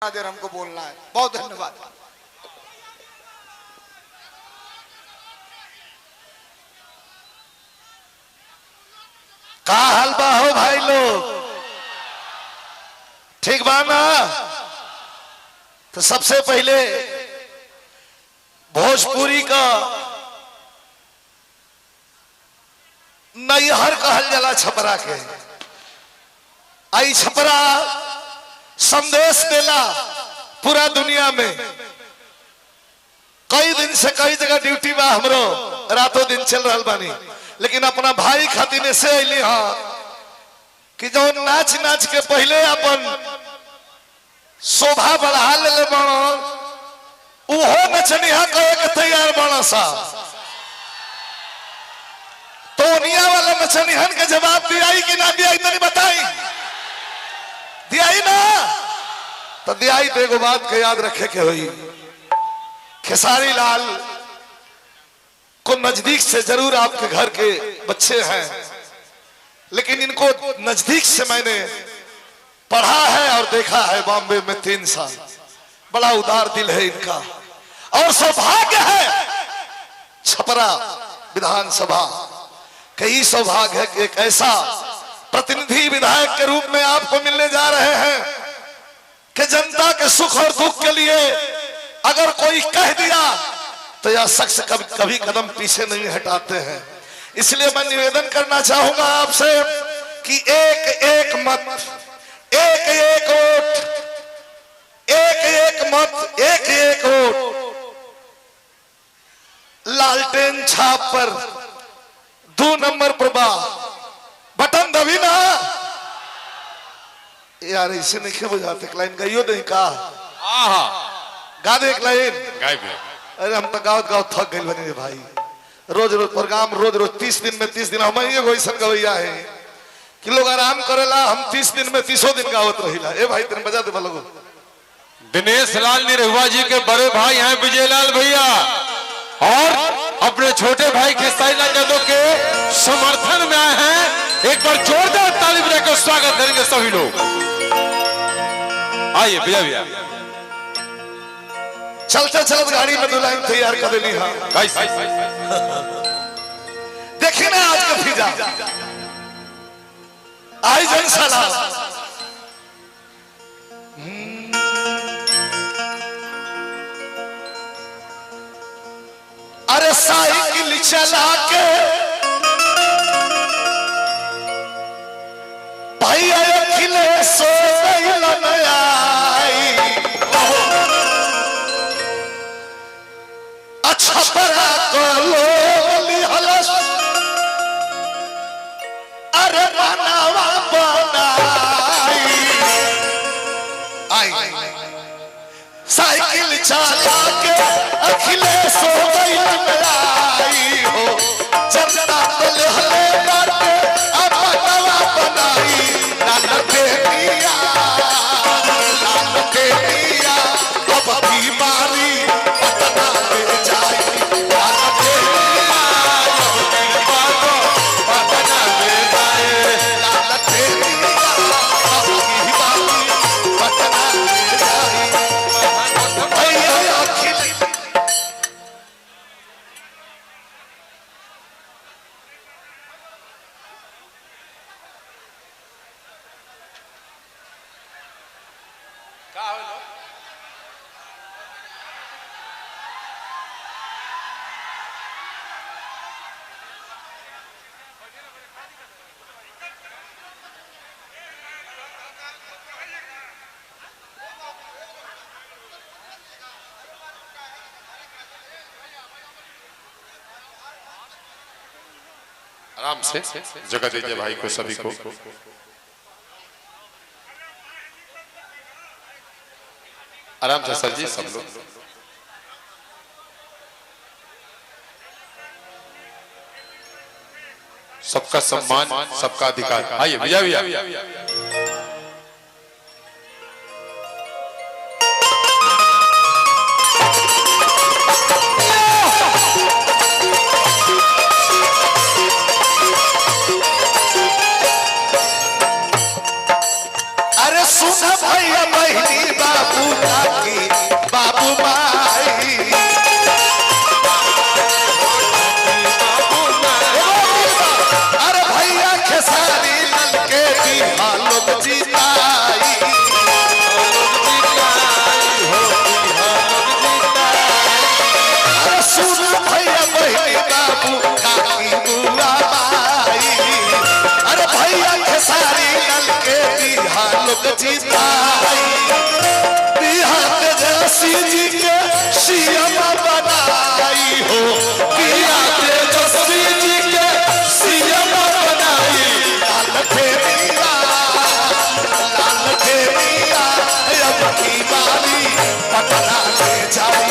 देर हमको बोलना है। बहुत धन्यवाद। का हाल बा हो भाई लोग, ठीक बा ना? तो सबसे पहले भोजपुरी का नैहर कहल जाला छपरा के। आई छपरा संदेश देला पूरा दुनिया में। कई दिन से कई जगह ड्यूटी बा हमरो, रातों दिन चल रहा बानी, लेकिन अपना भाई खातिर से अली हाँ कि जो नाच नाच के पहले अपन शोभा बढ़ा ले बनो, उहो नचनिया कहे के तैयार बनो सा। टोनिया वाला नचनिहन के जवाब दियाई कि ना दियाई तनी बताई। दियाई ना तो दियाई तो एगो बात के याद रखे के हुई, खेसारी लाल को नजदीक से जरूर आपके घर के बच्चे हैं, लेकिन इनको नजदीक से मैंने पढ़ा है और देखा है। बॉम्बे में 3 साल, बड़ा उदार दिल है इनका और सौभाग्य है छपरा विधानसभा कई सौभाग्य है कि एक ऐसा प्रतिनिधि विधायक के रूप में आपको मिलने जा रहे हैं कि जनता के सुख और दुख के लिए अगर कोई कह दिया तो यह शख्स कभी कदम पीछे नहीं हटाते हैं। इसलिए मैं निवेदन करना चाहूंगा आपसे कि एक एक मत, एक एक वोट, एक एक मत, एक एक वोट लालटेन छाप पर 2 नंबर पर बटन दबी ना यार, इसे नहीं क्यों बजाते? लाइन गाइयो नहीं का गा दे एक लाइन। अरे हम तो गावत गावत थक गए बने भाई। रोज रोज प्रोग्राम, रोज रोज 30 दिन में 30 दिन। हम ऐसा गवैया है कि लोग आराम करेला, हम 30 दिन में 30 दिन गावत रहिला। ए भाई तेरे बजा दे लोगो। दिनेश लाल निरहुआ जी के बड़े भाई हैं विजय लाल भैया, और अपने छोटे भाई खेसारी लाल यादव के समर्थन में आए हैं। एक बार जोरदार ताली बजाकर स्वागत करेंगे सभी लोग। आइए भैया। चलते चलते गाड़ी में 2 लाइन तैयार कर देनी है। देखिए ना आज का फिजा आई जनसाला। अरे साइकिल चला के भाई अखिलेश सो छपरा को लोली हलस। अरे बनावा बनाई आई साइकिल चला के अखिलेश हो गई लड़ाई हो। जनता को लहले बाटे अब बनावा बनाई। लाल के दिया अब भी मारी पतना में जाए। आराम से जगह दीजिए भाई को, सभी को। आराम से सर जी, सब लोग। सबका सम्मान, सबका अधिकार। आइए भैया। अरे सुन सब भैया बहनी बाबू काकी बाबू माई अरे भैया खेसारी लाल के बिहा लोग जीताई अरे सुन भैया बहनी बाबू काकी बुआ माई अरे भैया खेसारी लाल के बिहा लोग जीताई बिहार तेजस्वी जी के सीएम बनाई हो बिहार तेजस्वी जी के सीएम बनाई लाल खेरिया अब की बारी पटना ले जाए